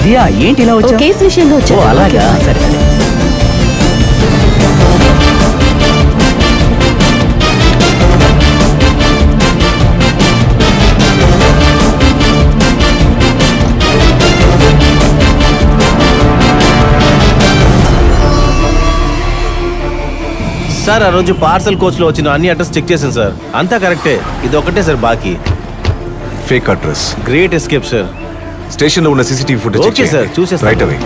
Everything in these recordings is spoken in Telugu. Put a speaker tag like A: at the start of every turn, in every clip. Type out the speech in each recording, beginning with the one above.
A: దియా ఏంటి ఇలా వచ్చావు?
B: కేసు విషయంలో వచ్చావు.
A: అలాగా, సరే సరే.
C: సార్ ఆ రోజు పార్సల్ కోచ్ లో వచ్చిన అన్ని అడ్రస్ చెక్ చేశాను సార్, అంతా కరెక్టే. ఇది ఒకటే సార్ బాకీ.
D: Fake address.
C: Great escape sir.
D: Station లో ఉన్న సీసీటీవీ ఫుటేజ్
C: ఓకే సార్, చూసేస్తాను
D: రైట్ అవే.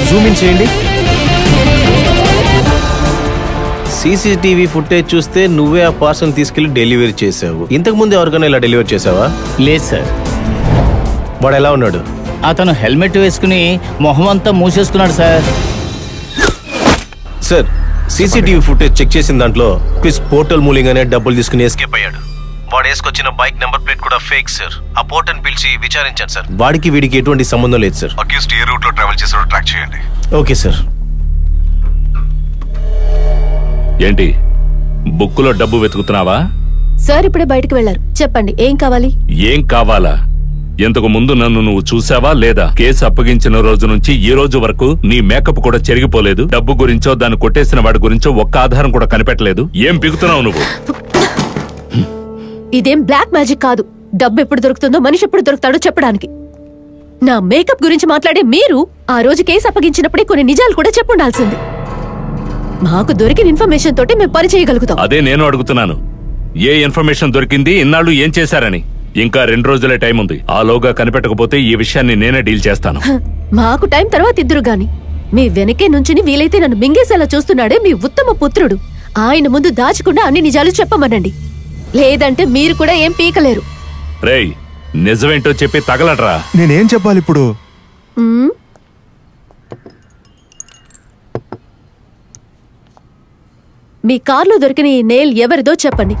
C: జూమ్ ఇన్ చేయండి. సీసీటీవీ ఫుటేజ్ చూస్తే నువ్వే ఆ పార్సల్ తీసుకెళ్లి డెలివరీ చేసావు. ఇంతకు ముందు ఎవరికైనా ఇలా డెలివరీ చేసావా?
A: లేదు సార్.
C: వాడు ఎలా ఉన్నాడు?
A: అతను హెల్మెట్ వేసుకుని మొహం అంతా మూసేసుకున్నాడు sir.
C: Sir CCTV footage check చేసిన దాంట్లో క్విస్ పోర్టల్ మూలింగానే డబ్బులు తీసుకుని ఎస్కేప్ అయ్యాడు. వాడు వేసుకొచ్చిన బైక్ నెంబర్ ప్లేట్ కూడా ఫేక్ సార్. ఆ పోర్టల్ పిలిచి విచారించాను సార్. వాడికి వీడికి ఎటువంటి సంబంధం లేదు సార్.
D: అక్యూజ్డ్ ఏ రూట్ లో ట్రావెల్ చేసారో ట్రాక్ చేయండి.
C: Okay sir.
E: ఏంటి బుక్కులో డబ్బు వెతుకుతున్నావా?
B: సార్ ఇప్పుడే బయటకు వెళ్లారు. చెప్పండి ఏం కావాలి?
E: ఏం కావాలా? ఇంతకు ముందు నన్ను నువ్వు చూసావా లేదా? కేసు అప్పగించిన రోజు నుంచి ఈ రోజు వరకు నీ మేకప్ కూడా చెరిగిపోలేదు. డబ్బు గురించో దాన్ని కొట్టేసిన వాడి గురించో ఒక్క ఆధారం కూడా కనిపెట్టలేదు. ఏం పిగుతున్నావు నువ్వు?
B: ఇదేం బ్లాక్ మ్యాజిక్ కాదు. డబ్బు ఎప్పుడు దొరుకుతుందో మనిషి ఎప్పుడు దొరుకుతాడో చెప్పడానికి. నా మేకప్ గురించి మాట్లాడే మీరు ఆ రోజు కేసు అప్పగించినప్పుడే కొన్ని నిజాలు కూడా చెప్పుండాల్సింది. మాకు దొరికిన ఇన్ఫర్మేషన్ తోటి మేము పని చేయగలుగుతాం.
E: అదే నేను అడుగుతున్నాను. ఏ ఇన్ఫర్మేషన్ దొరికింది? ఇన్నాళ్ళు ఏం చేశారని? ఇంకా 2 రోజులే టైం ఉంది. ఆలోగా కనిపెట్టకపోతే ఈ విషయాన్ని నేనే డీల్ చేస్తాను.
B: మాకు టైం తర్వాత ఇద్దరు గాని. మీ వెనకే నుంచిని వీలైతే నన్ను మింగేసేలా చూస్తున్నాడే మీ ఉత్తమ పుత్రుడు. ఆయన ముందు దాచకుండా అన్ని నిజాలు చెప్పమనండి. లేదంటే మీరు కూడా ఏం పీకలేరు.
E: రేయ్ నిజమేంటో చెప్పి తగలడ్రా.
D: నేనేం చెప్పాలి ఇప్పుడు?
B: మీ కార్లో దొరికిన ఈ నెయిల్ ఎవరిదో చెప్పండి.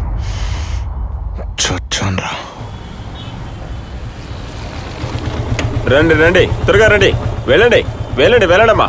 F: రండి రండి, త్వరగా రండి. వెళ్ళండి వెళ్ళండి వెళ్ళండమ్మా.